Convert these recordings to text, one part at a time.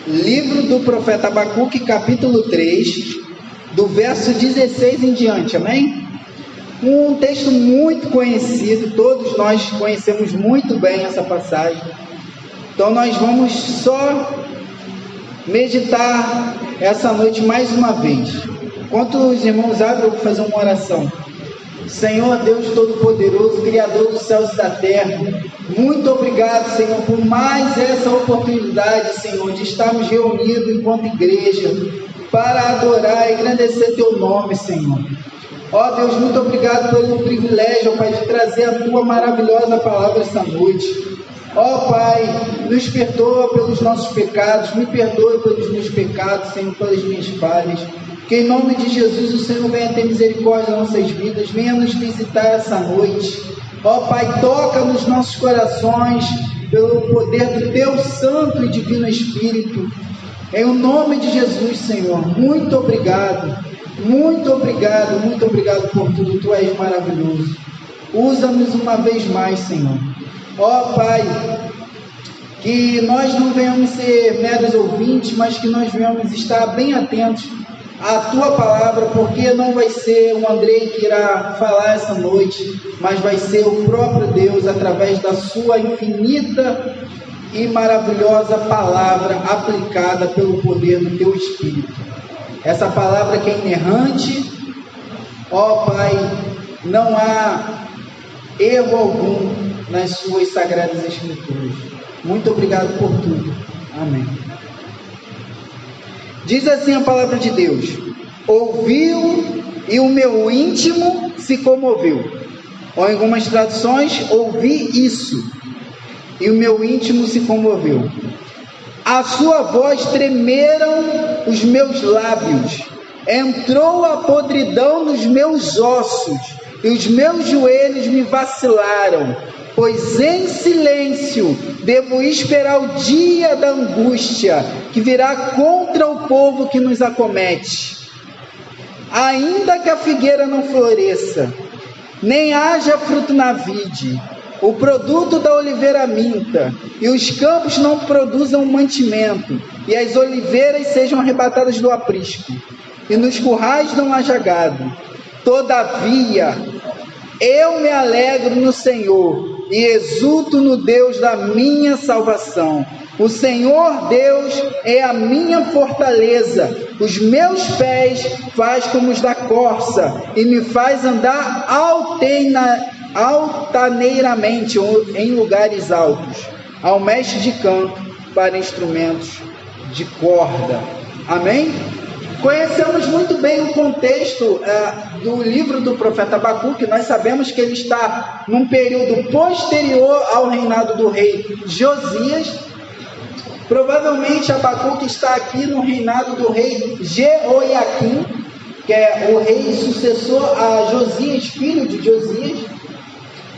Livro do profeta Abacuque, capítulo 3, do verso 16 em diante, amém? Um texto muito conhecido, todos nós conhecemos muito bem essa passagem. Então nós vamos só meditar essa noite mais uma vez. Enquanto os irmãos abrem, eu vou fazer uma oração. Senhor Deus Todo-Poderoso, Criador dos céus e da terra, muito obrigado, Senhor, por mais essa oportunidade, Senhor, de estarmos reunidos enquanto igreja, para adorar e engrandecer Teu nome, Senhor. Ó Deus, muito obrigado pelo privilégio, ó Pai, de trazer a Tua maravilhosa palavra essa noite. Ó Pai, nos perdoa pelos nossos pecados, me perdoe pelos meus pecados, Senhor, pelas minhas falhas. Que em nome de Jesus o Senhor venha ter misericórdia das nossas vidas, venha nos visitar essa noite. Ó Pai, toca nos nossos corações pelo poder do Teu Santo e Divino Espírito. Em nome de Jesus, Senhor, muito obrigado, muito obrigado, muito obrigado por tudo. Tu és maravilhoso. Usa-nos uma vez mais, Senhor. Ó Pai, que nós não venhamos ser meros ouvintes, mas que nós venhamos estar bem atentos à Tua palavra, porque não vai ser o Andrei que irá falar essa noite, mas vai ser o próprio Deus, através da Sua infinita e maravilhosa palavra, aplicada pelo poder do Teu Espírito. Essa palavra que é inerrante, ó Pai, não há erro algum nas Suas sagradas Escrituras. Muito obrigado por tudo. Amém. Diz assim a palavra de Deus: ouviu e o meu íntimo se comoveu. Ou em algumas traduções, ouvi isso e o meu íntimo se comoveu. A sua voz tremeram os meus lábios, entrou a podridão nos meus ossos e os meus joelhos me vacilaram, pois em silêncio devo esperar o dia da angústia que virá contra o povo que nos acomete. Ainda que a figueira não floresça, nem haja fruto na vide, o produto da oliveira minta, e os campos não produzam mantimento, e as oliveiras sejam arrebatadas do aprisco, e nos currais não haja gado. Todavia, eu me alegro no Senhor, e exulto no Deus da minha salvação. O Senhor Deus é a minha fortaleza, os meus pés faz como os da corça, e me faz andar altaneiramente em lugares altos, ao mestre de canto para instrumentos de corda. Amém? Conhecemos muito bem o contexto do livro do profeta Abacuque. Nós sabemos que ele está num período posterior ao reinado do rei Josias. Provavelmente Abacuque está aqui no reinado do rei Jeoiaquim, que é o rei sucessor a Josias, filho de Josias.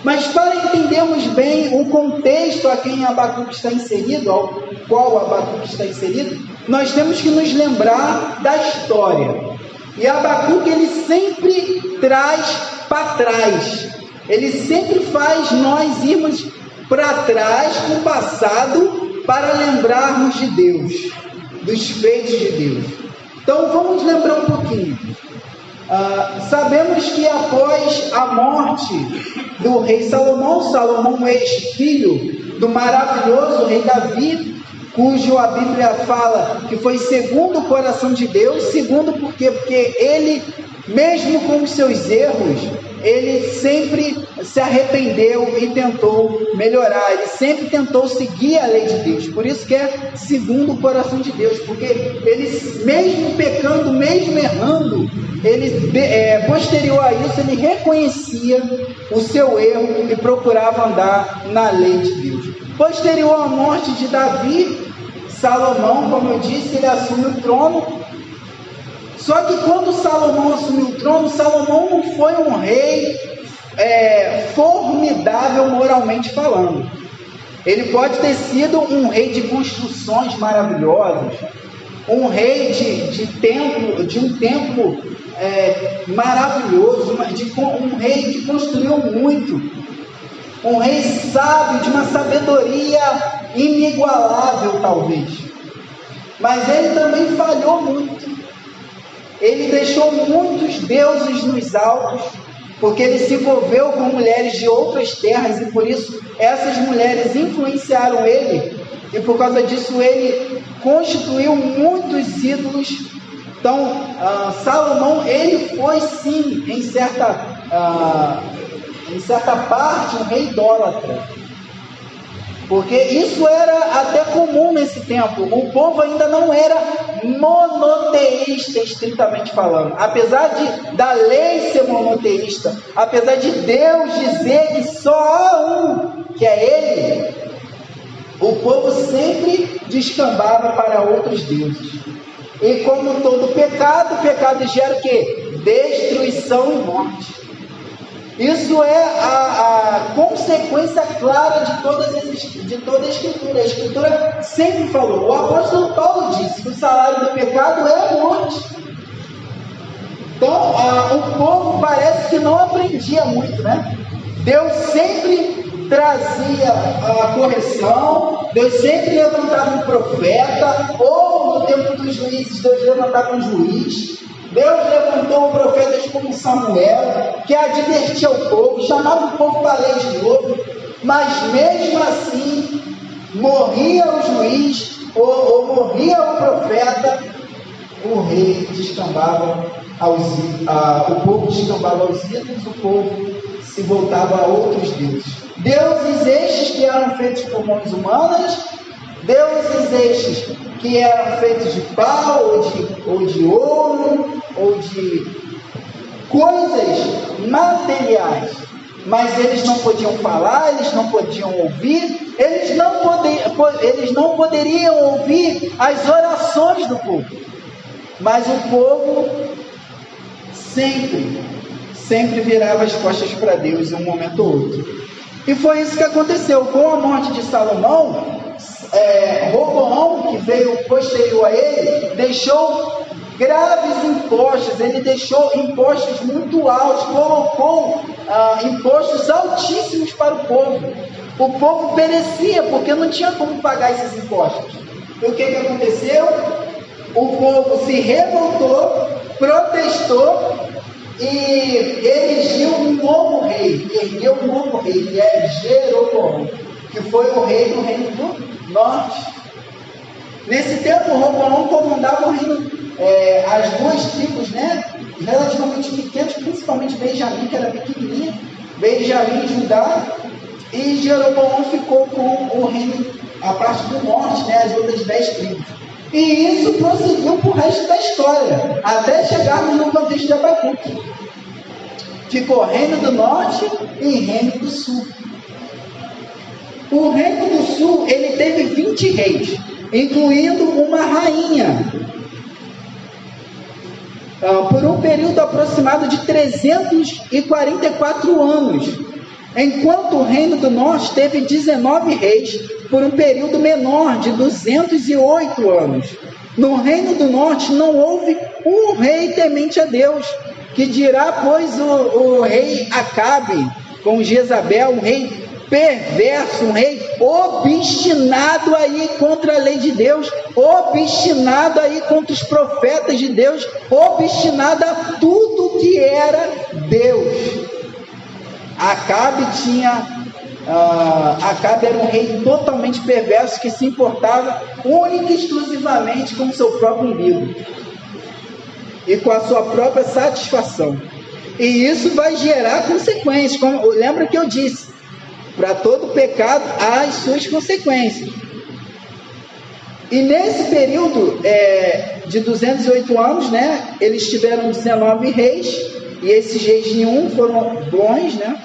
Mas para entendermos bem o contexto a quem Abacuque está inserido, ao qual Abacuque está inserido, nós temos que nos lembrar da história. E Abacuque, ele sempre traz para trás. Ele sempre faz nós irmos para trás, no passado, para lembrarmos de Deus, dos feitos de Deus. Então vamos lembrar um pouquinho. Sabemos que após a morte do rei Salomão, ex-filho do maravilhoso rei Davi, cujo a Bíblia fala que foi segundo o coração de Deus, segundo porque ele, mesmo com os seus erros, ele sempre se arrependeu e tentou melhorar, ele sempre tentou seguir a lei de Deus, por isso que é segundo o coração de Deus, porque ele, mesmo pecando, mesmo errando, ele, posterior a isso, ele reconhecia o seu erro e procurava andar na lei de Deus. Posterior à morte de Davi, Salomão, como eu disse, ele assume o trono. Só que quando Salomão assumiu o trono, Salomão não foi um rei formidável moralmente falando. Ele pode ter sido um rei de construções maravilhosas, um rei de um templo maravilhoso, um rei que construiu muito, um rei sábio, de uma sabedoria inigualável talvez. mas ele também falhou muito. Ele deixou muitos deuses nos altos, porque ele se envolveu com mulheres de outras terras, e por isso essas mulheres influenciaram ele, e por causa disso ele constituiu muitos ídolos. Então, Salomão, ele foi sim, em certa parte, um rei idólatra, porque isso era até comum nesse tempo. O povo ainda não era monoteísta, estritamente falando. Apesar da lei ser monoteísta, apesar de Deus dizer que só há um, que é Ele, o povo sempre descambava para outros deuses. E como todo pecado, o pecado gera o quê? Destruição e morte. Isso é a consequência clara de toda a Escritura. A Escritura sempre falou. O apóstolo Paulo disse que o salário do pecado é a morte. Então, o povo parece que não aprendia muito, né? Deus sempre trazia a correção, Deus sempre levantava um profeta, ou no tempo dos juízes, Deus levantava um juiz. Deus levantou profetas como Samuel, que advertia o povo, chamava o povo para a lei de novo, mas mesmo assim, morria o juiz, ou morria o profeta, o rei descambava o povo descambava aos ídolos, o povo se voltava a outros deuses. Deuses estes que eram feitos por mãos humanas, deuses estes que eram feitos de pau, ou de ouro, ou de coisas materiais, mas eles não podiam falar, eles não podiam ouvir, eles não poderiam ouvir as orações do povo, mas o povo sempre virava as costas para Deus em um momento ou outro. E foi isso que aconteceu com a morte de Salomão. Roboão, que veio posterior a ele, deixou graves impostos, ele deixou impostos muito altos, colocou impostos altíssimos para o povo. O povo perecia porque não tinha como pagar esses impostos. E o que aconteceu? O povo se revoltou, protestou e erigiu um novo rei, que é Jeroboão, que foi o rei do reino do norte. Nesse tempo, Roboão comandava o reino, as duas tribos, né, relativamente pequenas, principalmente Benjamim, que era pequenininha, Benjamim e Judá, e Jeroboão ficou com o reino, a parte do norte, né, as outras 10 tribos. E isso prosseguiu para o resto da história, até chegarmos no contexto de Abacuque. Ficou reino do norte e reino do sul. O reino do sul, ele teve 20 reis, incluindo uma rainha, por um período aproximado de 344 anos, enquanto o reino do norte teve 19 reis, por um período menor de 208 anos. No reino do norte não houve um rei temente a Deus, que dirá, pois, o rei Acabe, com Jezabel, um rei perverso, um rei obstinado aí contra a lei de Deus, obstinado aí contra os profetas de Deus, obstinado a tudo que era Deus. Acabe era um rei totalmente perverso, que se importava única e exclusivamente com o seu próprio umbigo e com a sua própria satisfação. E isso vai gerar consequências. Lembra que eu disse, para todo pecado há as suas consequências. E nesse período de 208 anos, né, eles tiveram 19 reis, e esses reis nenhum foram bons, né?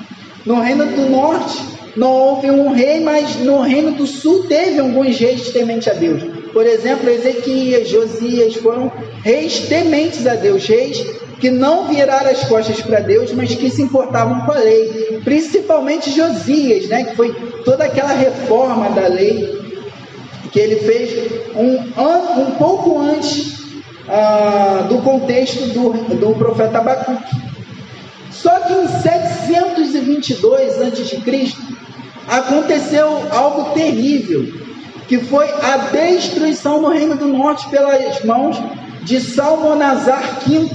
No reino do norte não houve um rei, mas no reino do sul teve alguns reis temente a Deus. Por exemplo, Ezequias, Josias foram reis tementes a Deus, reis que não viraram as costas para Deus, mas que se importavam com a lei. Principalmente Josias, né, que foi toda aquela reforma da lei que ele fez um pouco antes do contexto do profeta Abacuque. Só que em 722 a.C. aconteceu algo terrível, que foi a destruição do Reino do Norte pelas mãos de Salmanasar V,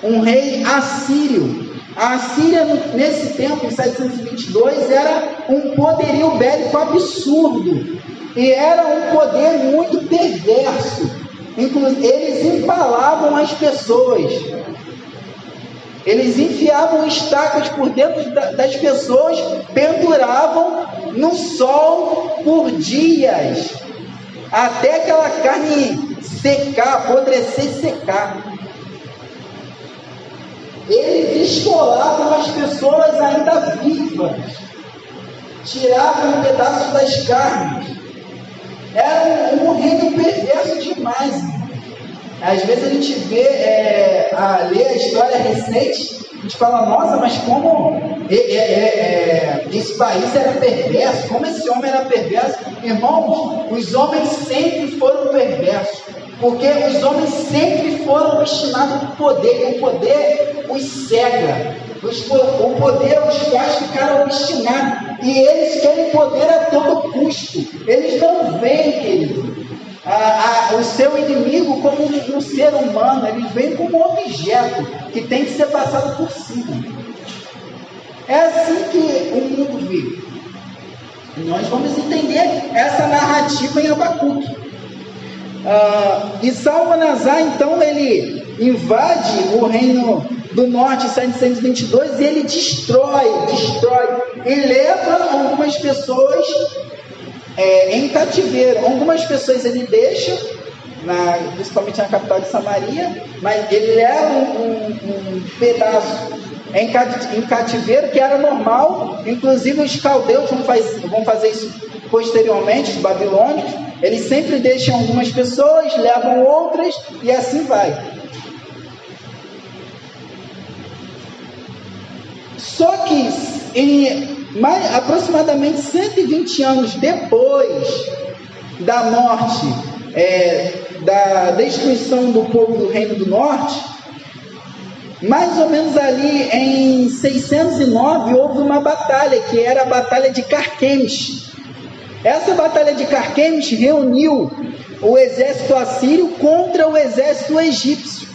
um rei assírio. A Assíria, nesse tempo, em 722, era um poderio bélico absurdo, e era um poder muito perverso. Inclusive, eles empalavam as pessoas, eles enfiavam estacas por dentro das pessoas, penduravam no sol por dias, até aquela carne secar, apodrecer e secar. Eles esfolavam as pessoas ainda vivas, tiravam um pedaço das carnes. Era um reino perverso demais. Às vezes a gente vê, lê a história recente, a gente fala, nossa, mas como esse país era perverso, como esse homem era perverso. Irmãos, os homens sempre foram perversos, porque os homens sempre foram obstinados no poder, e o poder os cega, o poder os faz ficar obstinados, e eles querem poder a todo custo. Eles não veem, querido, o seu inimigo como um ser humano, eles veem como um objeto que tem que ser passado por cima. É assim que o mundo vive. E nós vamos entender essa narrativa em Abacuque. E Salmanasar, então, ele invade o reino do norte em 722 e ele destrói e leva algumas pessoas em cativeiro. Algumas pessoas ele deixa, principalmente na capital de Samaria, mas ele leva um pedaço em cativeiro, que era normal. Inclusive os caldeus vão fazer isso posteriormente, os babilônicos. Eles sempre deixam algumas pessoas, levam outras, e assim vai. Só que aproximadamente 120 anos depois da morte, da destruição do povo do Reino do Norte, mais ou menos ali em 609 houve uma batalha, que era a Batalha de Carquemes. Essa Batalha de Carquemes reuniu o exército assírio contra o exército egípcio.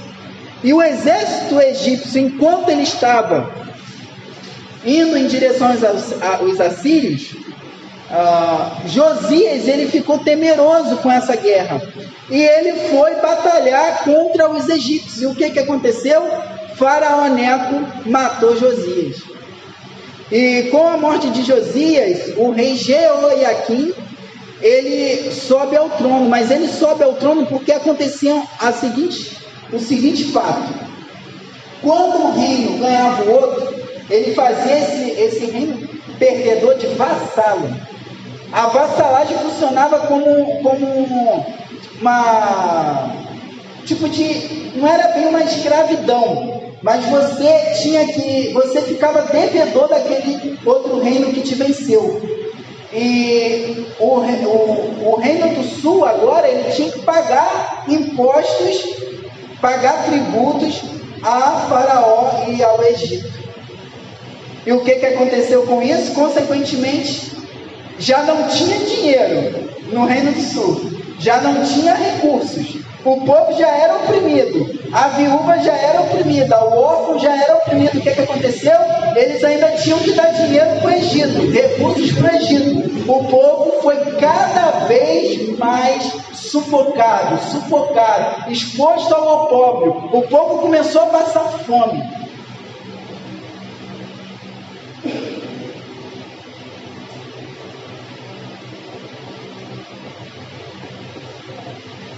E o exército egípcio, enquanto ele estava indo em direção aos assírios, Josias ele ficou temeroso com essa guerra, e ele foi batalhar contra os egípcios. E o que aconteceu? Faraó Neco matou Josias. E com a morte de Josias, o rei Jeoiaquim, ele sobe ao trono. Mas ele sobe ao trono porque acontecia o seguinte fato: quando um reino ganhava o outro, ele fazia esse reino perdedor de vassalo. A vassalagem funcionava como uma tipo de, não era bem uma escravidão, mas você ficava devedor daquele outro reino que te venceu. E o reino do sul agora, ele tinha que pagar impostos, pagar tributos a Faraó e ao Egito. E o que aconteceu com isso? Consequentemente, já não tinha dinheiro no Reino do Sul, já não tinha recursos, o povo já era oprimido, a viúva já era oprimida, o órfão já era oprimido. O que aconteceu? Eles ainda tinham que dar dinheiro para o Egito, recursos para o Egito. O povo foi cada vez mais sufocado, exposto ao opróbrio. O povo começou a passar fome.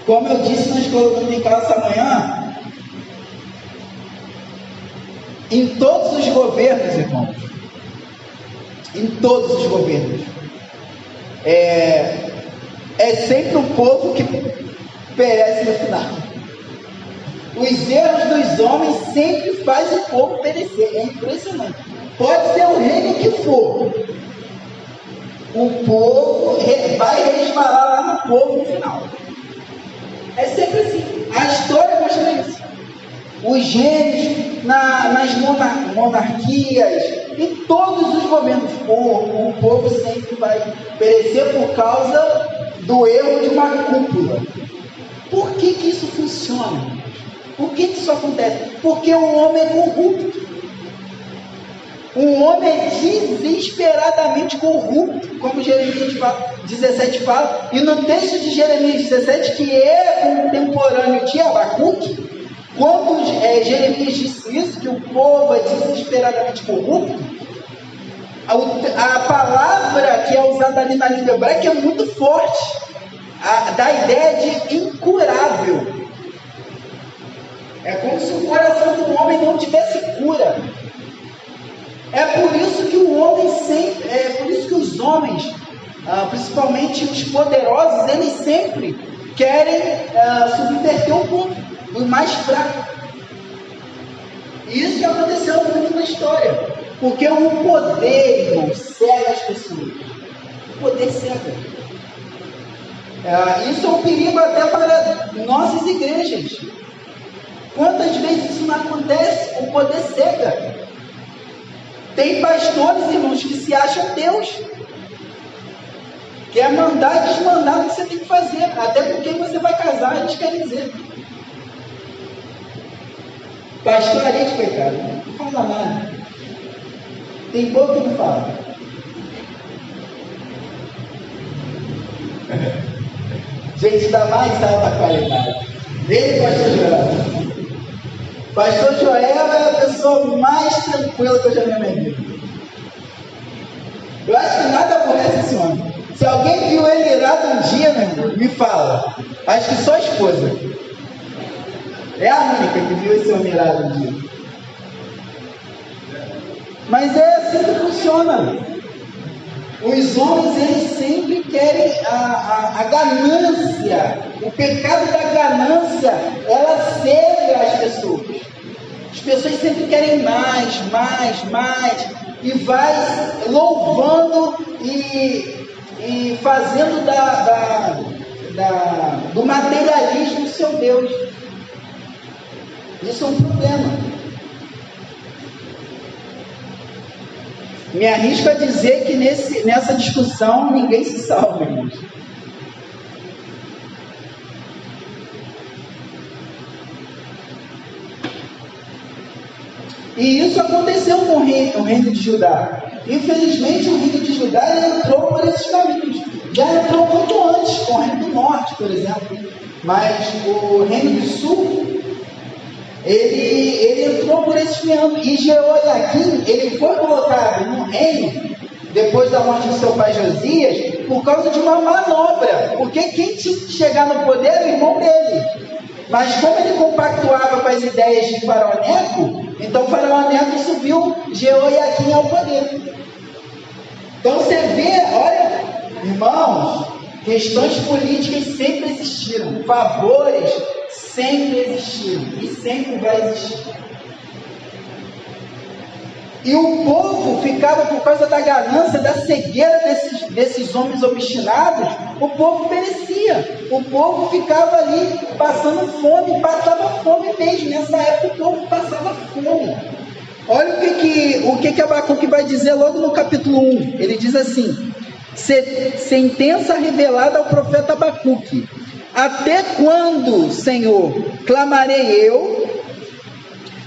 Como eu disse na escola dominical essa manhã, em todos os governos, irmãos, em todos os governos, é sempre o povo que perece no final. Os erros dos homens sempre fazem o povo perecer. É impressionante. Pode ser o reino que for, o povo vai resvalar lá no povo no final. É sempre assim. A história mostra isso. Os gênios nas monarquias, em todos os governos, o povo sempre vai perecer por causa do erro de uma cúpula. Por que isso funciona? Por que isso acontece? Porque o homem é corrupto. O homem é desesperadamente corrupto, como Jeremias 17 fala, e no texto de Jeremias 17, que é contemporâneo de Abacuque, quando Jeremias disse isso, que o povo é desesperadamente corrupto, a palavra que é usada ali na língua hebraica é muito forte, da ideia de incurável. É como se o coração do homem não tivesse cura. É por isso que o homem sempre, é por isso que os homens, principalmente os poderosos, eles sempre querem subverter o povo, o mais fraco. E isso que aconteceu muito na história, porque o poder, irmão, cega as pessoas. O poder cega. Isso é um perigo até para nossas igrejas. Quantas vezes isso não acontece? O poder cega. Tem pastores, irmãos, que se acham Deus. Quer mandar e desmandar o que você tem que fazer. Até porque você vai casar, eles querem dizer. Pastor Arete, coitado, não fala nada. Tem boca que não fala. Gente da mais alta qualidade. Ele, pastor Joel. Pastor Joel é a pessoa mais tranquila que eu já vi na minha vida. Eu acho que nada aborrece esse homem. Se alguém viu ele irado um dia, meu irmão, me fala. Acho que só a esposa. É a única que viu esse homem irado um dia. Mas é assim que funciona. Os homens, eles sempre querem a ganância. O pecado da ganância, ela cega as pessoas. As pessoas sempre querem mais. E vai louvando e fazendo do materialismo seu Deus. Isso é um problema. Me arrisco a dizer que nessa discussão ninguém se salva, irmãos. E isso aconteceu com o reino de Judá. Infelizmente, o reino de Judá entrou por esses caminhos. Já entrou muito antes, com o reino do norte, por exemplo. Mas o reino do sul, ele entrou por esses meandros. E Jeoiaquim, ele foi colocado no reino, depois da morte do seu pai Josias, por causa de uma manobra. Porque quem tinha que chegar no poder era o irmão dele. Mas como ele compactuava com as ideias de Faraó Neco, então Faraó Neco subiu Jeoiaquim ao poder. Então você vê, olha, irmãos, questões políticas sempre existiram, favores sempre existiram e sempre vai existir. E o povo ficava, por causa da ganância, da cegueira desses homens obstinados, o povo perecia. O povo ficava ali passando fome, passava fome mesmo. Nessa época o povo passava fome. Olha o que Abacuque vai dizer logo no capítulo 1. Ele diz assim: sentença revelada ao profeta Abacuque. Até quando, Senhor, clamarei eu,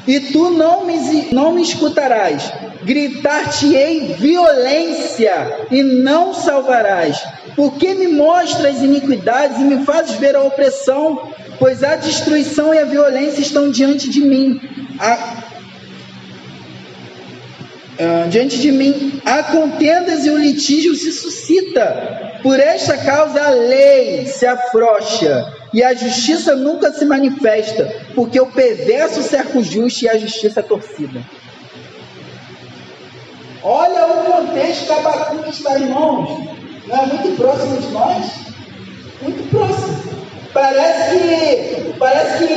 e tu não me escutarás? Gritar-te-ei violência, e não salvarás. Porque me mostras iniquidades e me fazes ver a opressão? Pois a destruição e a violência estão diante de mim. Há contendas e o litígio se suscita. Por esta causa a lei se afrouxa e a justiça nunca se manifesta, porque o perverso cerca o justo e a justiça é torcida. Olha o contexto que Abacuque está, irmãos. Não é muito próximo de nós? Muito próximo. Parece que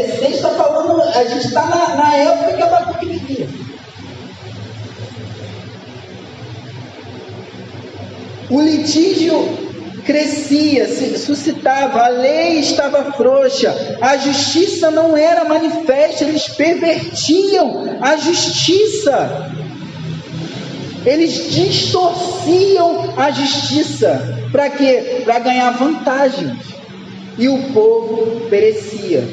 esse texto está falando, a gente está na época que Abacuque vivia. O litígio crescia, se suscitava, a lei estava frouxa, a justiça não era manifesta, eles pervertiam a justiça. Eles distorciam a justiça. Para quê? Para ganhar vantagens. E o povo perecia.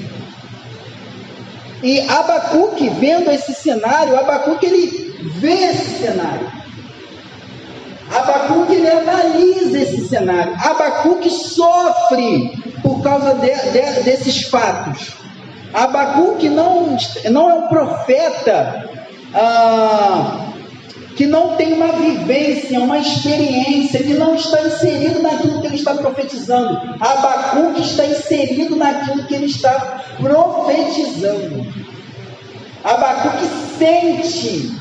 E Abacuque, vendo esse cenário, Abacuque ele vê esse cenário. Abacuque ele analisa esse cenário. Abacuque sofre por causa desses fatos. Abacuque não é um profeta que não tem uma vivência, uma experiência, que não está inserido naquilo que ele está profetizando. Abacuque está inserido naquilo que ele está profetizando. Abacuque sente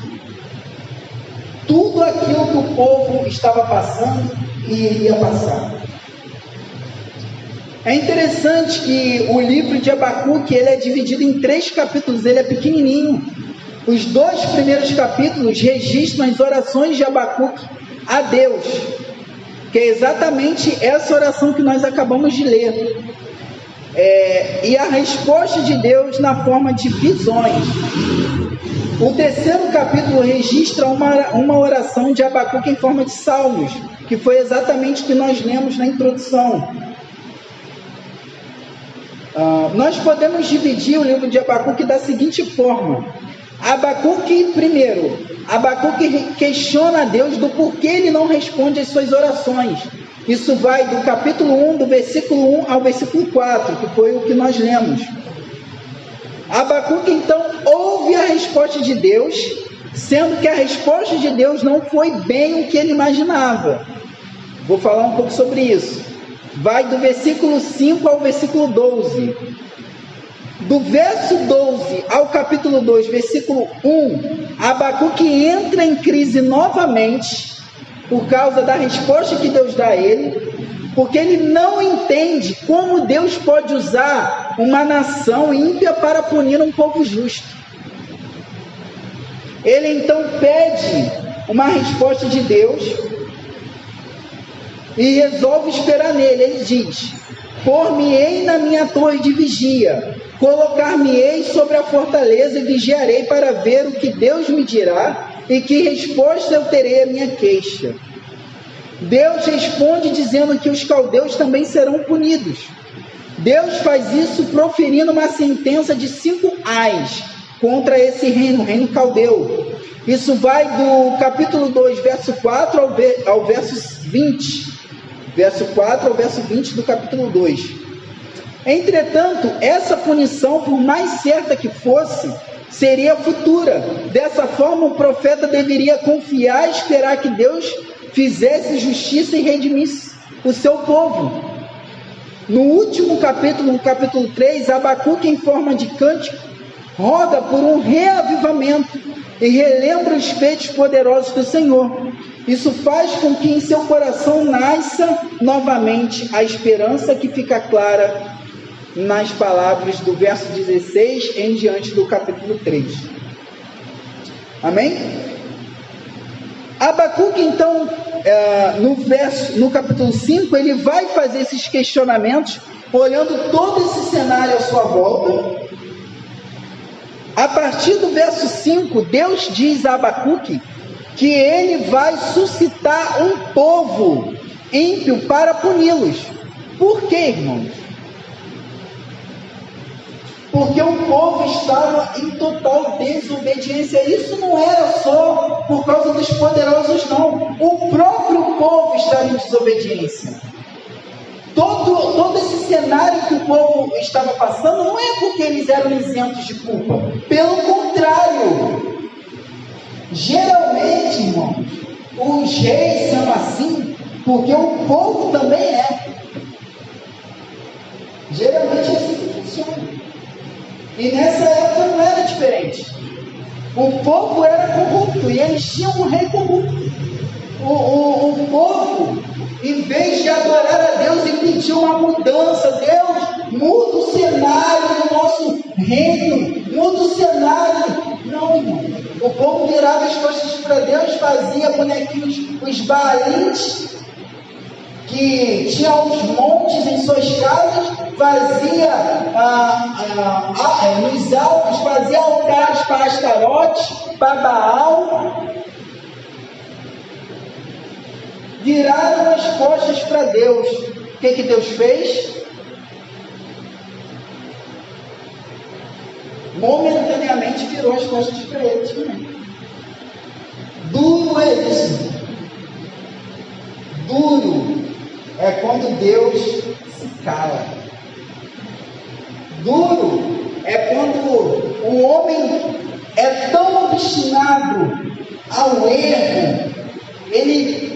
tudo aquilo que o povo estava passando e iria passar. É interessante que o livro de Abacuque ele é dividido em 3 capítulos, ele é pequenininho. Os 2 primeiros capítulos registram as orações de Abacuque a Deus, que é exatamente essa oração que nós acabamos de ler. E a resposta de Deus na forma de visões. O 3º capítulo registra uma oração de Abacuque em forma de salmos, que foi exatamente o que nós lemos na introdução. Nós podemos dividir o livro de Abacuque da seguinte forma. Abacuque questiona a Deus do porquê ele não responde às suas orações. Isso vai do capítulo 1, do versículo 1 ao versículo 4, que foi o que nós lemos. Abacuque então ouve a resposta de Deus, sendo que a resposta de Deus não foi bem o que ele imaginava. Vou falar um pouco sobre isso. Vai do versículo 5 ao versículo 12. Do verso 12 ao capítulo 2, versículo 1, Abacuque entra em crise novamente por causa da resposta que Deus dá a ele, porque ele não entende como Deus pode usar uma nação ímpia para punir um povo justo. Ele então pede uma resposta de Deus e resolve esperar nele. Ele diz: pôr-me-ei na minha torre de vigia, colocar-me-ei sobre a fortaleza e vigiarei para ver o que Deus me dirá e que resposta eu terei à minha queixa. Deus responde dizendo que os caldeus também serão punidos. Deus faz isso proferindo uma sentença de 5 ais contra esse reino, o reino caldeu. Isso vai do capítulo 2, verso 4 ao verso 20. Verso 4 ao verso 20 do capítulo 2. Entretanto, essa punição, por mais certa que fosse, seria futura. Dessa forma, o profeta deveria confiar e esperar que Deus fizesse justiça e redimisse o seu povo. No último capítulo, no capítulo 3, Abacuque, em forma de cântico, roga por um reavivamento e relembra os feitos poderosos do Senhor. Isso faz com que em seu coração nasça novamente a esperança que fica clara nas palavras do verso 16 em diante do capítulo 3. Amém? Abacuque, então, no capítulo 5, ele vai fazer esses questionamentos, olhando todo esse cenário à sua volta. A partir do verso 5, Deus diz a Abacuque que ele vai suscitar um povo ímpio para puni-los. Por quê, irmãos? Porque o povo estava em total desobediência. Isso não era só por causa dos poderosos, não. O próprio povo estava em desobediência. Todo esse cenário que o povo estava passando não é porque eles eram isentos de culpa. Pelo contrário. Geralmente, irmãos, os reis são assim porque o povo também é. Geralmente é assim que funciona. E nessa época não era diferente. O povo era corrupto e eles tinham um rei corrupto. O povo, em vez de adorar a Deus e pedir uma mudança, Deus, muda o cenário do nosso reino, muda o cenário. Não, irmão. O povo virava as costas para Deus, fazia bonequinhos, os baalins, que tinham os montes em suas casas, fazia nos altos, fazia altares para Astarote, para Baal, viraram as costas para Deus. O que Deus fez? Momentaneamente virou as costas para eles também. Duro é isso. Duro é quando Deus se cala. Duro é quando o homem é tão obstinado ao erro, ele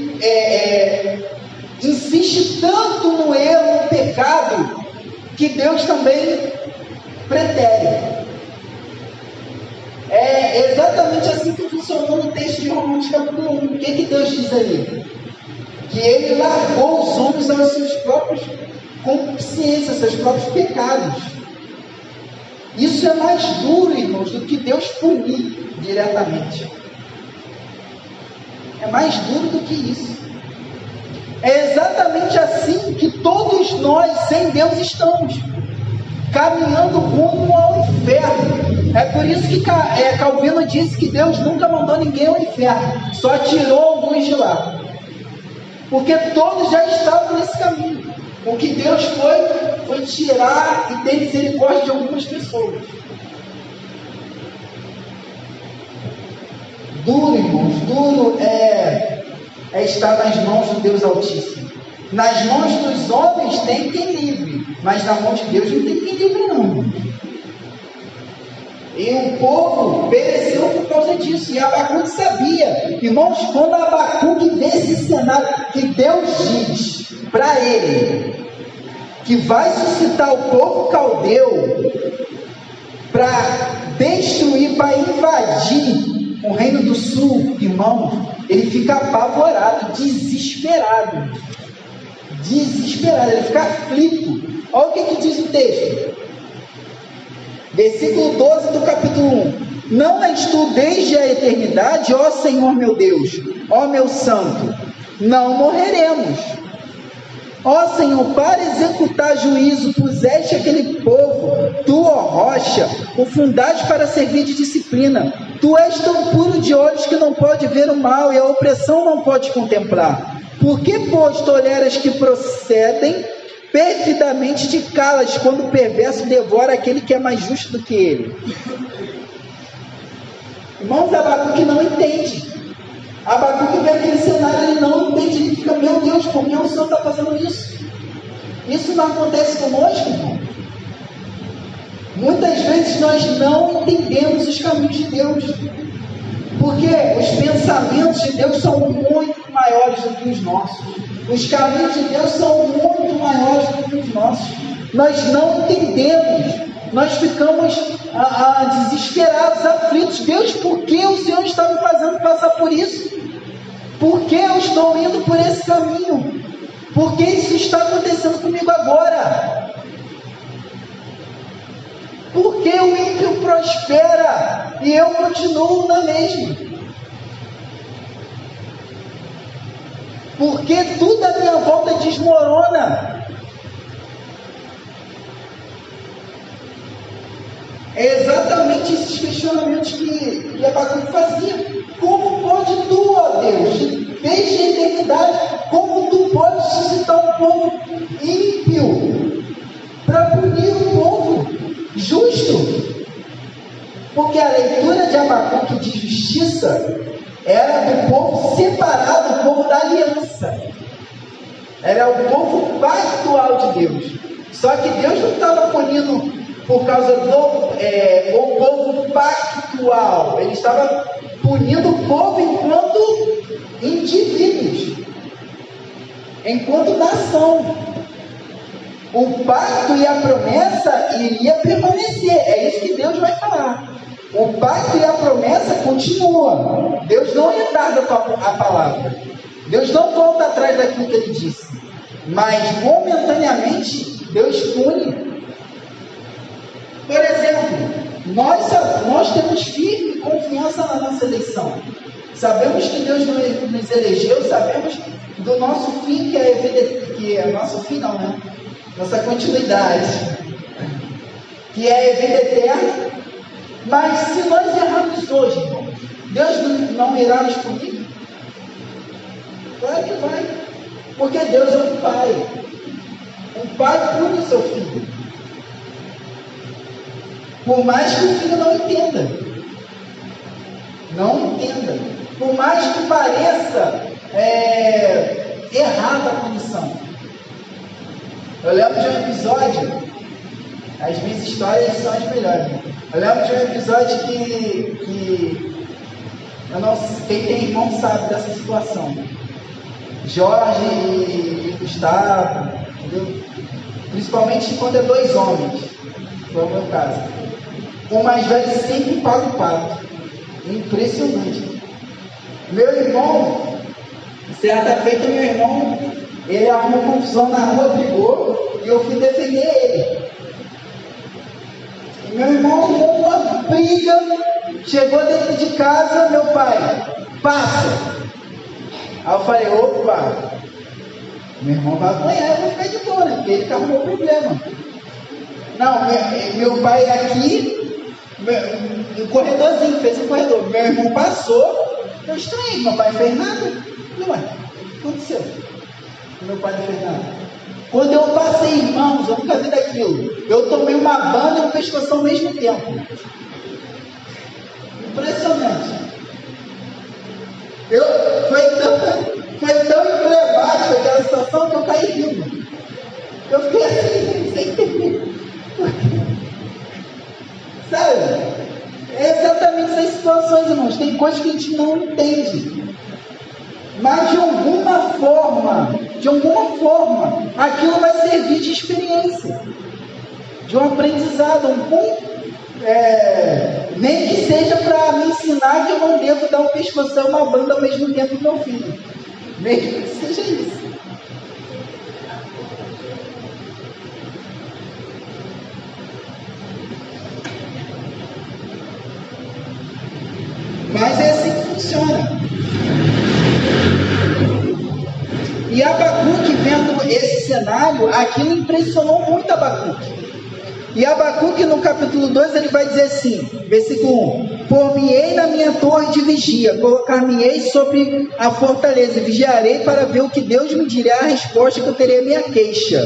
insiste tanto no erro, no pecado, que Deus também pretere. É exatamente assim que funcionou no texto de Romanos capítulo 1. O que Deus diz ali? Que ele largou os homens aos seus próprios consciências, seus próprios pecados. Isso é mais duro, irmãos, do que Deus punir diretamente. É mais duro do que isso. É exatamente assim que todos nós, sem Deus, estamos caminhando rumo ao inferno. É por isso que Calvino disse que Deus nunca mandou ninguém ao inferno, só tirou alguns de lá. Porque todos já estavam nesse caminho. O que Deus foi tirar e ter misericórdia de algumas pessoas. Duro, irmãos, duro é estar nas mãos do Deus Altíssimo. Nas mãos dos homens tem quem livre, mas na mão de Deus não tem quem livre não. E o povo pereceu por causa disso, e Abacuque sabia. Irmãos, quando Abacuque vê esse cenário, que Deus diz para ele que vai suscitar o povo caldeu para destruir, para invadir o reino do sul, irmão, ele fica apavorado, desesperado, ele fica aflito. Olha o que diz o texto, versículo 12 do capítulo 1: não és tu desde a eternidade, ó Senhor meu Deus, ó meu santo, não morreremos. Ó Senhor, para executar juízo, puseste aquele povo, tu, ó rocha, o fundaste para servir de disciplina. Tu és tão puro de olhos que não pode ver o mal, e a opressão não pode contemplar. Por que, pois, toleras que procedem perfidamente, te calas quando o perverso devora aquele que é mais justo do que ele? Irmãos, Abacuque não entende. Abacuque vê aquele cenário, ele não entende, ele fica, meu Deus, por que o Senhor está fazendo isso? Isso não acontece conosco, irmão? Muitas vezes nós não entendemos os caminhos de Deus, porque os pensamentos de Deus são muito maiores do que os nossos. Os caminhos de Deus são muito maiores do que os nossos. Nós não entendemos, nós ficamos desesperados, aflitos. Deus, por que o Senhor está me fazendo passar por isso? Por que eu estou indo por esse caminho? Por que isso está acontecendo comigo agora? Por que o ímpio prospera e eu continuo na mesma? Por que tudo à minha volta desmorona? É exatamente esses questionamentos que Abacuque fazia. Como pode tu, ó Deus, desde a eternidade, como tu podes suscitar um povo ímpio para punir um povo justo? Porque a leitura de Abacuque de justiça era do povo separado, do povo da aliança. Era o povo pactual de Deus. Só que Deus não estava punindo por causa do povo pactual. Ele estava punindo o povo enquanto indivíduos, enquanto nação. O pacto e a promessa iria permanecer. É isso que Deus vai falar. O pacto e a promessa continuam. Deus não retarda a palavra. Deus não volta atrás daquilo que ele disse. Mas momentaneamente Deus pune. Por exemplo, nós temos firme confiança na nossa eleição. Sabemos que Deus nos elegeu, sabemos do nosso fim, que é nosso fim não, né? Nossa continuidade, que é a vida eterna. Mas se nós errarmos hoje, irmão, Deus não irá nos punir? Claro que vai. Porque Deus é um pai. Um pai cuida do seu filho. Por mais que o filho não entenda. Não entenda. Por mais que pareça errada a punição. Eu lembro de um episódio, as minhas histórias são as melhores. Eu lembro de um episódio que eu não, quem tem irmão sabe dessa situação. Jorge e Gustavo, entendeu? Principalmente quando é dois homens, foi o meu caso. O mais velho sempre paga o pato. Impressionante. Meu irmão, certa feita, meu irmão, ele arrumou confusão na rua, brigou, e eu fui defender ele. E meu irmão arrumou uma briga, chegou dentro de casa, meu pai, passa. Aí eu falei, opa, meu irmão vai apanhar, eu vou ficar de boa, né? Porque ele que arrumou o problema. Não, meu pai aqui, no corredorzinho, fez um corredor. Meu irmão passou, eu estranhei, meu pai não fez nada. Eu falei, ué, o que aconteceu? Meu pai não fez nada. Quando eu passei, irmãos, eu nunca vi daquilo. Eu tomei uma banda e um pescoço ao mesmo tempo. Impressionante. Foi tão emblemática aquela situação que eu caí rindo. Eu fiquei assim, sem entender. Sabe? É exatamente essas situações, irmãos. Tem coisas que a gente não entende. Mas de alguma forma, aquilo vai servir de experiência, de um aprendizado, nem que seja para me ensinar que eu não devo dar um pescoço a uma banda ao mesmo tempo do meu filho, mesmo que seja isso. Mas é assim que funciona. E Abacuque, vendo esse cenário, aquilo impressionou muito Abacuque. E Abacuque, no capítulo 2, ele vai dizer assim, versículo 1: Por-me-ei na minha torre de vigia, colocar-me-ei sobre a fortaleza, e vigiarei para ver o que Deus me dirá a resposta que eu terei a minha queixa.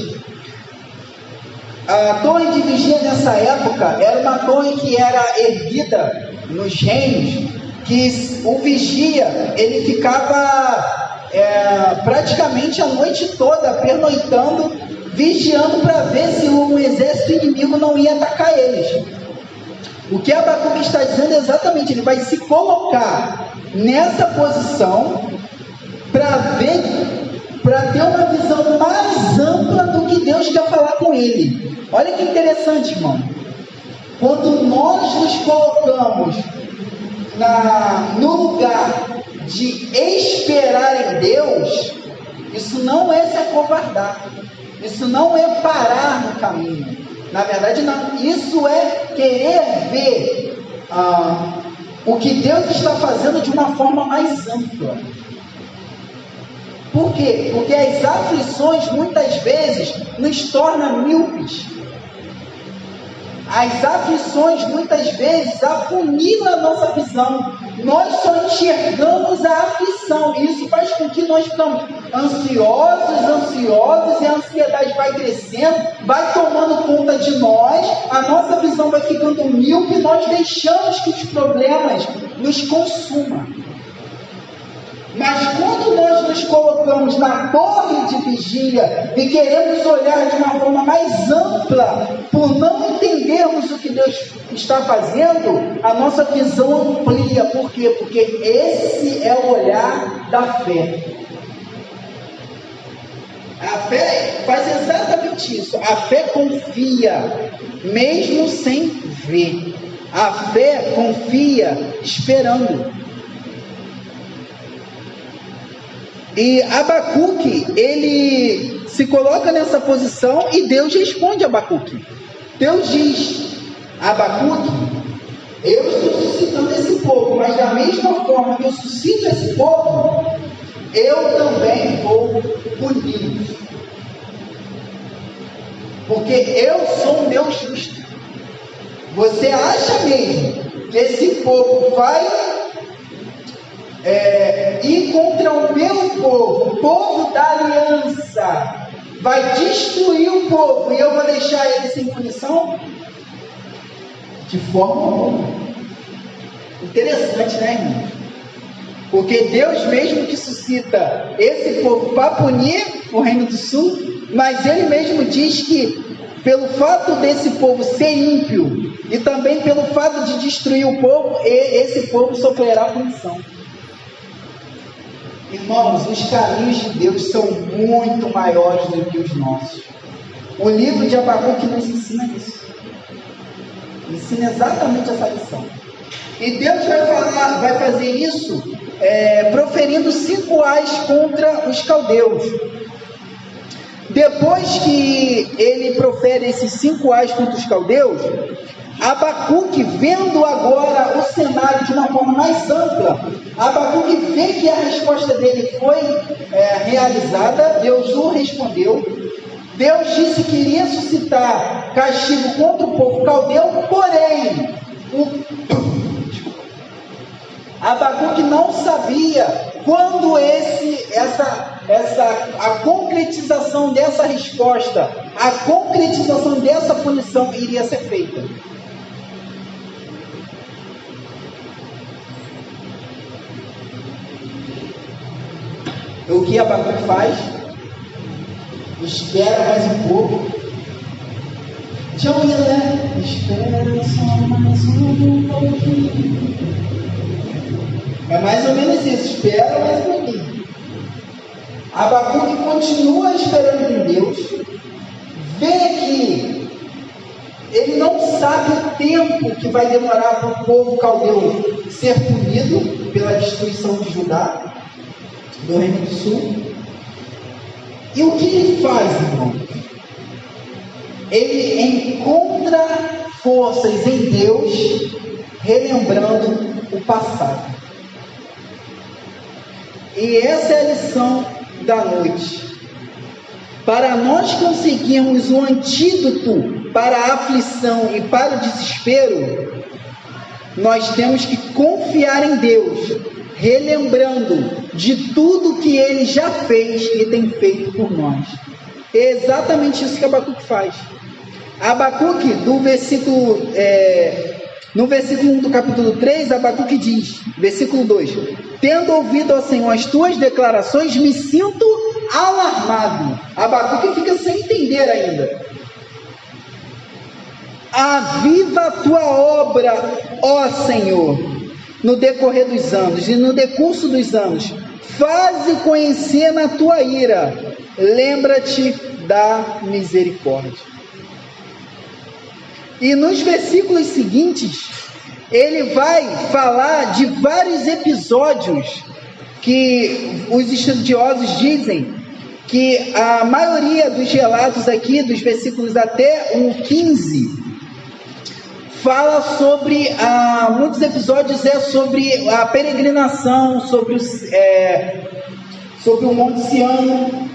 A torre de vigia nessa época era uma torre que era erguida nos reinos, que o vigia, ele ficava praticamente a noite toda pernoitando, vigiando para ver se um exército inimigo não ia atacar eles. O que Abacuque está dizendo é exatamente, ele vai se colocar nessa posição para ter uma visão mais ampla do que Deus quer falar com ele. Olha que interessante, irmão. Quando nós nos colocamos no lugar de esperar em Deus, isso não é se acovardar, isso não é parar no caminho, na verdade não, isso é querer ver o que Deus está fazendo de uma forma mais ampla. Por quê? Porque as aflições muitas vezes nos tornam míopes. As aflições muitas vezes afunilam a nossa visão. Nós só enxergamos a aflição. E isso faz com que nós ficamos ansiosos, e a ansiedade vai crescendo, vai tomando conta de nós, a nossa visão vai ficando míope e nós deixamos que os problemas nos consumam. Mas quando nós nos colocamos na torre de vigia e queremos olhar de uma forma mais ampla, por não entendermos o que Deus está fazendo, a nossa visão amplia. Por quê? Porque esse é o olhar da fé. A fé faz exatamente isso. A fé confia, mesmo sem ver. A fé confia esperando. E Abacuque, ele se coloca nessa posição e Deus responde a Abacuque. Deus diz: Abacuque, eu estou suscitando esse povo, mas da mesma forma que eu suscito esse povo, eu também vou puni-los. Porque eu sou um Deus justo. Você acha mesmo que esse povo vai ir contra o meu povo, o povo da aliança, vai destruir o povo e eu vou deixar ele sem punição? De forma alguma. Interessante, né, irmão? Porque Deus mesmo que suscita esse povo para punir o Reino do Sul, mas Ele mesmo diz que pelo fato desse povo ser ímpio e também pelo fato de destruir o povo, esse povo sofrerá punição. Irmãos, os caminhos de Deus são muito maiores do que os nossos. O livro de Abacuque nos ensina isso. Ensina exatamente essa lição. E Deus vai fazer isso proferindo 5 ais contra os caldeus. Depois que ele profere esses 5 ais contra os caldeus, Abacuque, vendo agora o cenário de uma forma mais ampla, Abacuque vê que a resposta dele foi realizada, Deus o respondeu. Deus disse que iria suscitar castigo contra o povo caldeu, porém, Abacuque não sabia quando a concretização dessa resposta, a concretização dessa punição iria ser feita. O que Abacuque faz? Espera mais um pouco. Espera só mais um pouquinho. É mais ou menos isso, espera mais um pouquinho. Abacuque continua esperando em Deus, vê que ele não sabe o tempo que vai demorar para o povo caldeu ser punido pela destruição de Judá, do Reino do Sul. E o que ele faz, irmão? Ele encontra forças em Deus, relembrando o passado. E essa é a lição da noite. Para nós conseguirmos o antídoto para a aflição e para o desespero, nós temos que confiar em Deus, relembrando de tudo que Ele já fez e tem feito por nós. É exatamente isso que Abacuque faz. Abacuque, no versículo 1 do capítulo 3, Abacuque diz, versículo 2: tendo ouvido, ó Senhor, as tuas declarações, me sinto alarmado. Abacuque fica sem entender ainda. Aviva a tua obra, ó Senhor, no decorrer dos anos e no decurso dos anos. Faze conhecer na tua ira. Lembra-te da misericórdia. E nos versículos seguintes, ele vai falar de vários episódios que os estudiosos dizem que a maioria dos relatos aqui, dos versículos até o 15, fala sobre, muitos episódios sobre a peregrinação, sobre o Monte Sião,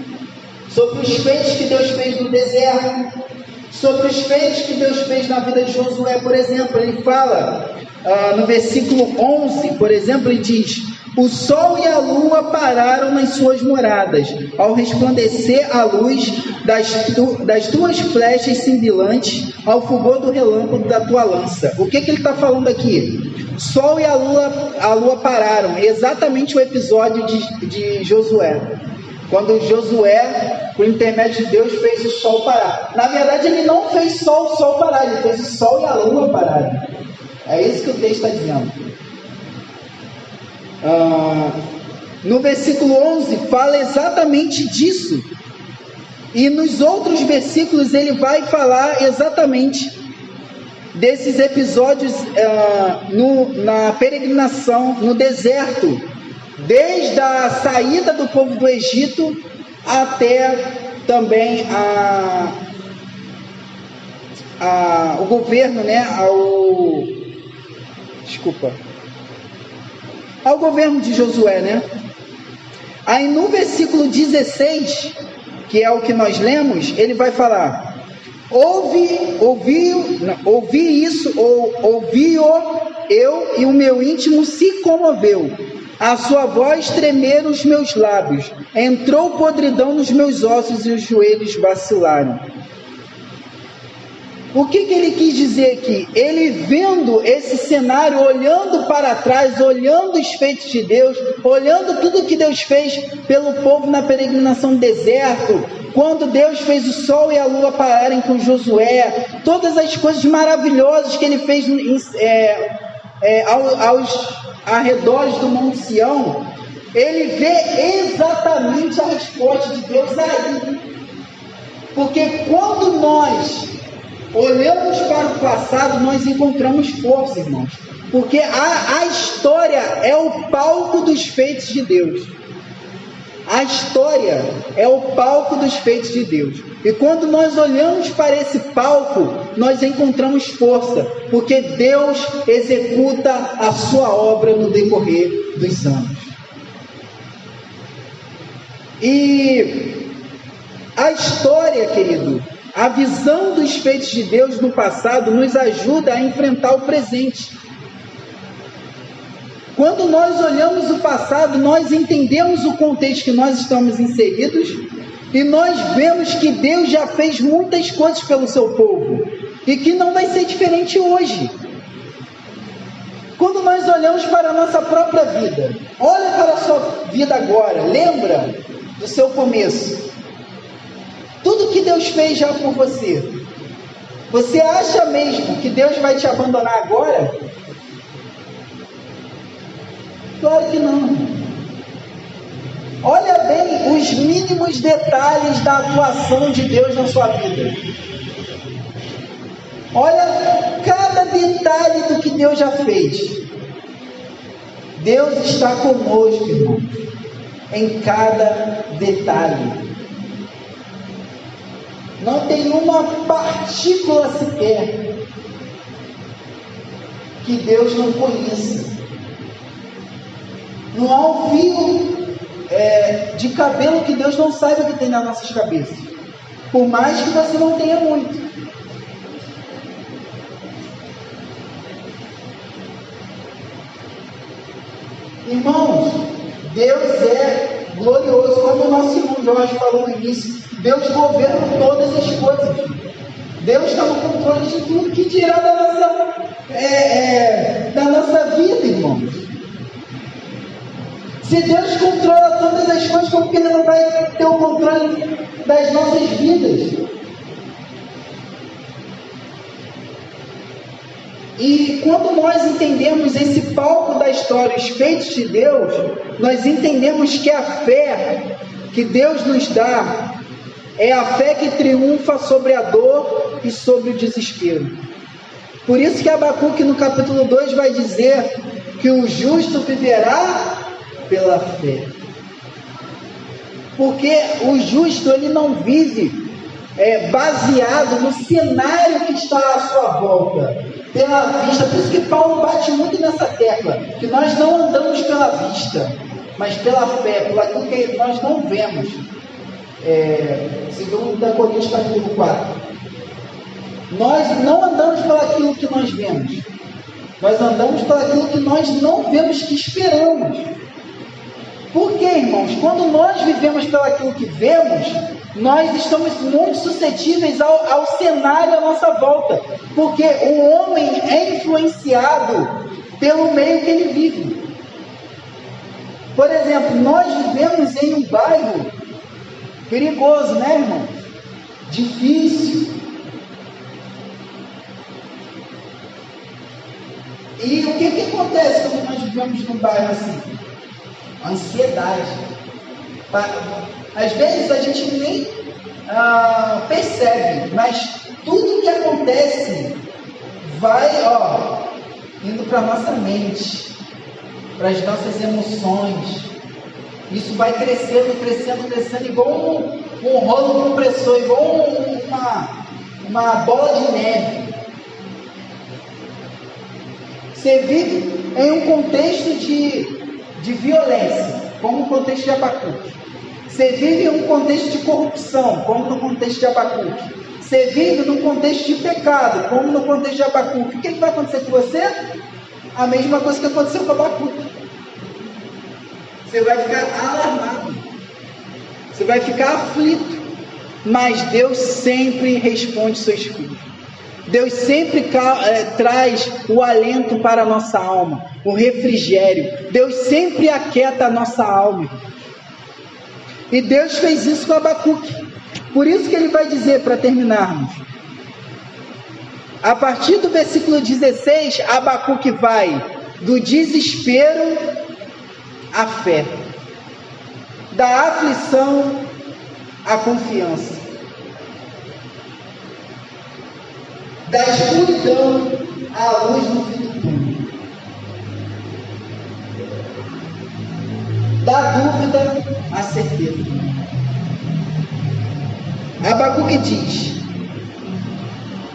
sobre os feitos que Deus fez no deserto, sobre os feitos que Deus fez na vida de Josué, por exemplo. Ele fala, no versículo 11, por exemplo, ele diz: o sol e a lua pararam nas suas moradas, ao resplandecer a luz das tuas flechas cintilantes, ao fulgor do relâmpago da tua lança. O que ele está falando aqui? Sol e a lua pararam. É exatamente o episódio de Josué. Quando Josué, por intermédio de Deus, fez o sol parar. Na verdade, ele não fez só o sol parar, ele fez o sol e a lua pararem. É isso que o texto está dizendo. No versículo 11, fala exatamente disso. E nos outros versículos, ele vai falar exatamente desses episódios na peregrinação, no deserto. Desde a saída do povo do Egito até também o governo, né, ao governo de Josué, né? Aí no versículo 16, que é o que nós lemos, ele vai falar: ouvi eu e o meu íntimo se comoveu. A sua voz tremeram os meus lábios, entrou podridão nos meus ossos e os joelhos vacilaram. O que ele quis dizer aqui? Ele vendo esse cenário, olhando para trás, olhando os feitos de Deus, olhando tudo que Deus fez pelo povo na peregrinação no deserto, quando Deus fez o sol e a lua pararem com Josué, todas as coisas maravilhosas que ele fez aos arredores do Monte Sião, ele vê exatamente a resposta de Deus aí. Porque quando nós olhamos para o passado, nós encontramos força, irmãos. Porque a história é o palco dos feitos de Deus. A história é o palco dos feitos de Deus. E quando nós olhamos para esse palco, nós encontramos força. Porque Deus executa a sua obra no decorrer dos anos. E a história, querido, a visão dos feitos de Deus no passado nos ajuda a enfrentar o presente. Quando nós olhamos o passado, nós entendemos o contexto que nós estamos inseridos e nós vemos que Deus já fez muitas coisas pelo seu povo e que não vai ser diferente hoje. Quando nós olhamos para a nossa própria vida, olha para a sua vida agora, lembra do seu começo. Tudo que Deus fez já por você. Você acha mesmo que Deus vai te abandonar agora? Claro que não. Olha bem os mínimos detalhes da atuação de Deus na sua vida. Olha cada detalhe do que Deus já fez. Deus está conosco, irmão, em cada detalhe. Não tem uma partícula sequer que Deus não conheça. Não há um fio de cabelo que Deus não saiba que tem nas nossas cabeças. Por mais que você não tenha muito. Irmãos, Deus é glorioso, como o nosso irmão Jorge falou no início. Deus governa todas as coisas. Deus está no controle de tudo. Que dirá da nossa vida, irmãos? Se Deus controla todas as coisas, como que Ele não vai ter o controle das nossas vidas? E quando nós entendemos esse palco da história, os feitos de Deus, nós entendemos que a fé que Deus nos dá é a fé que triunfa sobre a dor e sobre o desespero. Por isso que Abacuque no capítulo 2 vai dizer que o justo viverá pela fé. Porque o justo, ele não vive baseado no cenário que está à sua volta, pela vista. Por isso que Paulo bate muito nessa tecla, que nós não andamos pela vista, mas pela fé, por aquilo que nós não vemos. Segundo Coríntios capítulo 4. Nós não andamos pelo aquilo que nós vemos, nós andamos pelo aquilo que nós não vemos, que esperamos. Por quê, irmãos? Quando nós vivemos pelo aquilo que vemos, nós estamos muito suscetíveis ao cenário à nossa volta, porque o homem é influenciado pelo meio que ele vive. Por exemplo, nós vivemos em um bairro perigoso, né, irmão? Difícil. E o que acontece quando nós vivemos num bairro assim? Ansiedade. Às vezes a gente nem percebe, mas tudo que acontece vai indo para a nossa mente, para as nossas emoções. Isso vai crescendo, igual um rolo compressor, igual uma bola de neve. Você vive em um contexto de violência, como no contexto de Abacuque. Você vive em um contexto de corrupção, como no contexto de Abacuque. Você vive num contexto de pecado, como no contexto de Abacuque. O que vai acontecer com você? A mesma coisa que aconteceu com Abacuque. Você vai ficar alarmado. Você vai ficar aflito. Mas Deus sempre responde seus filhos. Deus sempre traz o alento para a nossa alma, o refrigério. Deus sempre aquieta a nossa alma. E Deus fez isso com Abacuque. Por isso que ele vai dizer, para terminarmos, a partir do versículo 16, Abacuque vai do desespero à fé, da aflição à confiança, da escuridão à luz no fim do túnel, da dúvida à certeza. Abacuque diz: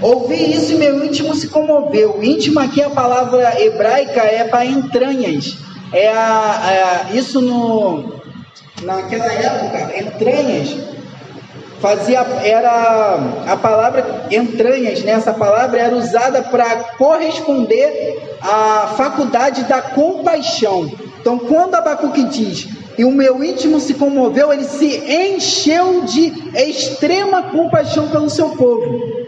ouvi isso e meu íntimo se comoveu. Íntimo aqui, a palavra hebraica é para entranhas. Naquela época, entranhas era a palavra entranhas, né? Essa palavra era usada para corresponder à faculdade da compaixão. Então, quando Abacuque diz: e o meu íntimo se comoveu, ele se encheu de extrema compaixão pelo seu povo.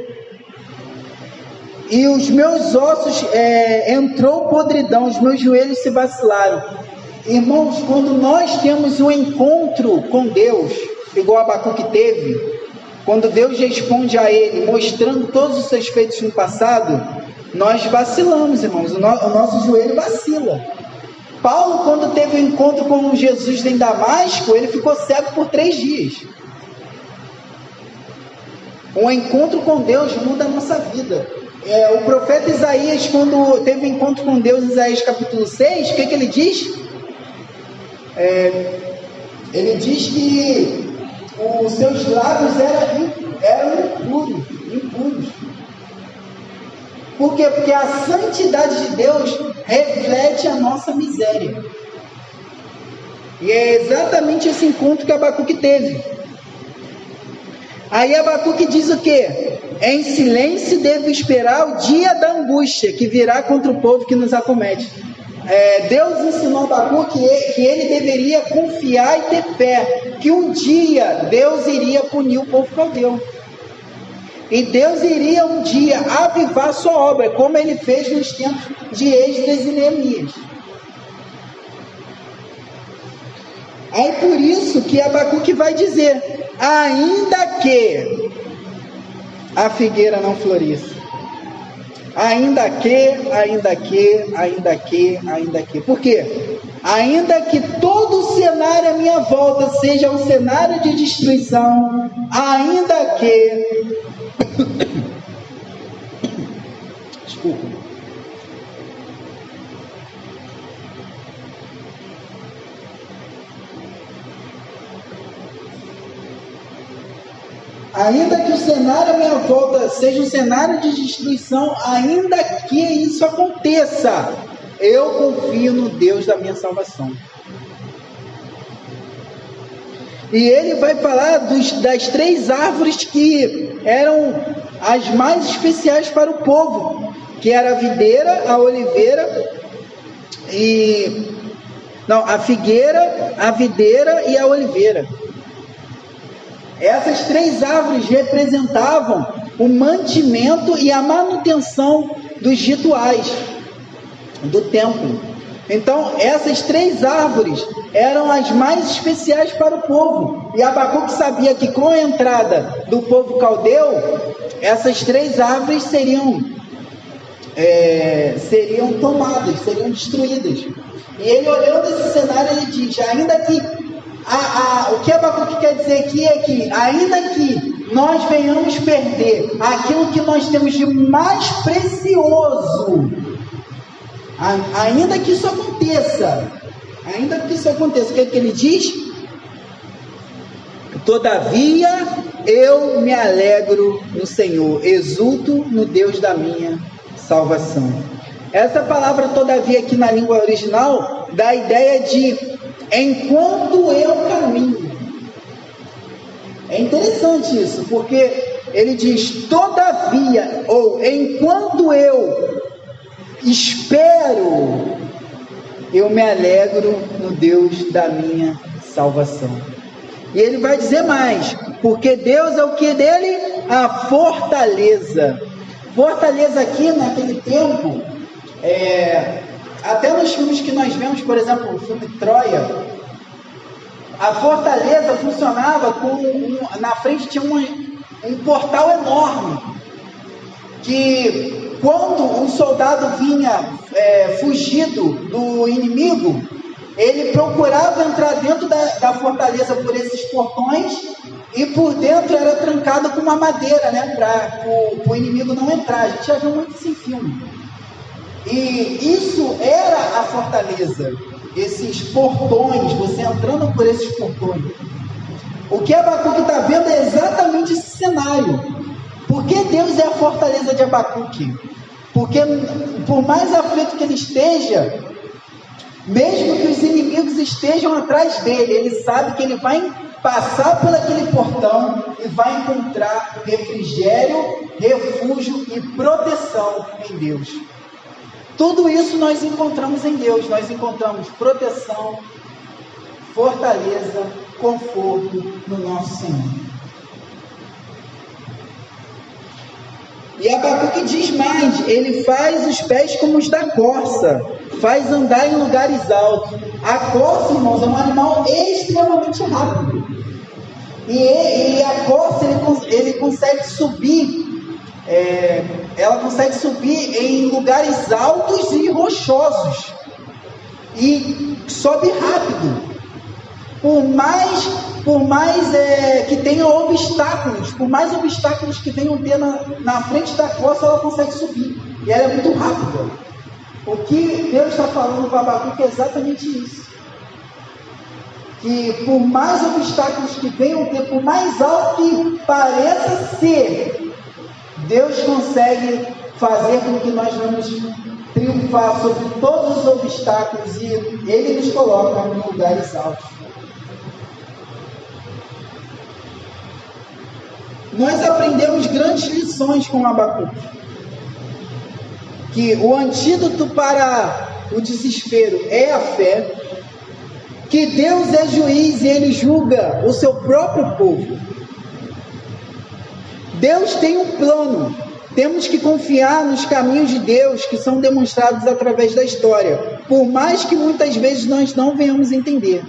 E os meus ossos entrou podridão, os meus joelhos se vacilaram. Irmãos, quando nós temos um encontro com Deus, igual Abacuque teve, quando Deus responde a ele, mostrando todos os seus feitos no passado, nós vacilamos, irmãos, o nosso joelho vacila. Paulo, quando teve um encontro com Jesus em Damasco, ele ficou cego por 3 dias. Um encontro com Deus muda a nossa vida. O profeta Isaías, quando teve um encontro com Deus, em Isaías capítulo 6, o que ele diz? Ele diz que os seus lábios eram impuros. Por quê? Porque a santidade de Deus reflete a nossa miséria. E é exatamente esse encontro que Abacuque teve. Aí Abacuque diz o quê? Em silêncio devo esperar o dia da angústia que virá contra o povo que nos acomete. Deus ensinou a Abacuque que ele deveria confiar e ter fé, que um dia Deus iria punir o povo caldeu. E Deus iria um dia avivar sua obra, como ele fez nos tempos de Esdras e Neemias. Aí por isso que Abacuque vai dizer: ainda que a figueira não floresça, ainda que. Por quê? Ainda que todo o cenário à minha volta seja um cenário de destruição, ainda que desculpa. Ainda que o cenário à minha volta seja um cenário de destruição, ainda que isso aconteça, eu confio no Deus da minha salvação. E ele vai falar das 3 árvores que eram as mais especiais para o povo, que era a videira, a oliveira a figueira, a videira e a oliveira. Essas 3 árvores representavam o mantimento e a manutenção dos rituais do templo. Então, essas 3 árvores eram as mais especiais para o povo. E Abacuque sabia que com a entrada do povo caldeu, essas 3 árvores seriam tomadas, seriam destruídas. E ele, olhando esse cenário, ele diz: ainda que o que Abacuque quer dizer aqui é que, ainda que nós venhamos perder aquilo que nós temos de mais precioso, ainda que isso aconteça, o que ele diz? Todavia eu me alegro no Senhor, exulto no Deus da minha salvação. Essa palavra todavia aqui na língua original dá a ideia de enquanto eu caminho. É interessante isso, porque ele diz todavia, ou enquanto eu espero eu me alegro no Deus da minha salvação. E ele vai dizer mais, porque Deus é o que dele? A fortaleza. Fortaleza aqui naquele tempo, até nos filmes que nós vemos, por exemplo, o filme Troia, a fortaleza funcionava na frente tinha um portal enorme, que quando um soldado vinha fugido do inimigo, ele procurava entrar dentro da fortaleza por esses portões, e por dentro era trancado com uma madeira, né, para o inimigo não entrar. A gente já viu muito esse filme. E isso era a fortaleza, esses portões, você entrando por esses portões. O que Abacuque está vendo é exatamente esse cenário. Por que Deus é a fortaleza de Abacuque? Porque por mais aflito que ele esteja, mesmo que os inimigos estejam atrás dele, ele sabe que ele vai passar por aquele portão e vai encontrar refrigério, refúgio e proteção em Deus. Tudo isso nós encontramos em Deus. Nós encontramos proteção, fortaleza, conforto no nosso Senhor. E Abacuque diz mais, ele faz os pés como os da corça, faz andar em lugares altos. A corça, irmãos, é um animal extremamente rápido. E a corça, ele consegue subir, ela consegue subir em lugares altos e rochosos. E sobe rápido. Por mais que tenha obstáculos, por mais obstáculos que venham ter na frente da costa, ela consegue subir. E ela é muito rápida. O que Deus está falando para Abacuque é exatamente isso. Que por mais obstáculos que venham ter, por mais alto que pareça ser, Deus consegue fazer com que nós vamos triunfar sobre todos os obstáculos, e Ele nos coloca em lugares altos. Nós aprendemos grandes lições com Abacuque. Que o antídoto para o desespero é a fé. Que Deus é juiz e Ele julga o seu próprio povo. Deus tem um plano. Temos que confiar nos caminhos de Deus que são demonstrados através da história, por mais que muitas vezes nós não venhamos entender.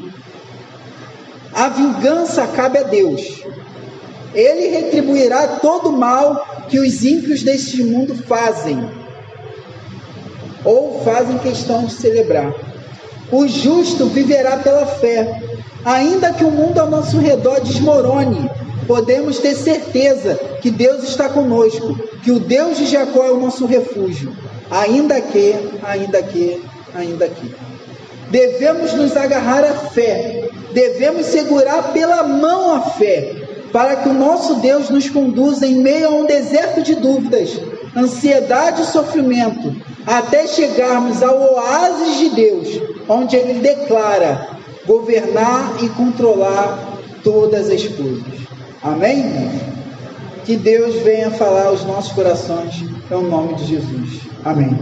A vingança cabe a Deus. Ele retribuirá todo o mal que os ímpios deste mundo fazem, ou fazem questão de celebrar. O justo viverá pela fé. Ainda que o mundo ao nosso redor desmorone, podemos ter certeza que Deus está conosco, que o Deus de Jacó é o nosso refúgio. Ainda que. Devemos nos agarrar à fé, devemos segurar pela mão a fé, para que o nosso Deus nos conduza em meio a um deserto de dúvidas, ansiedade e sofrimento, até chegarmos ao oásis de Deus, onde Ele declara governar e controlar todas as coisas. Amém? Que Deus venha falar aos nossos corações, em nome de Jesus. Amém.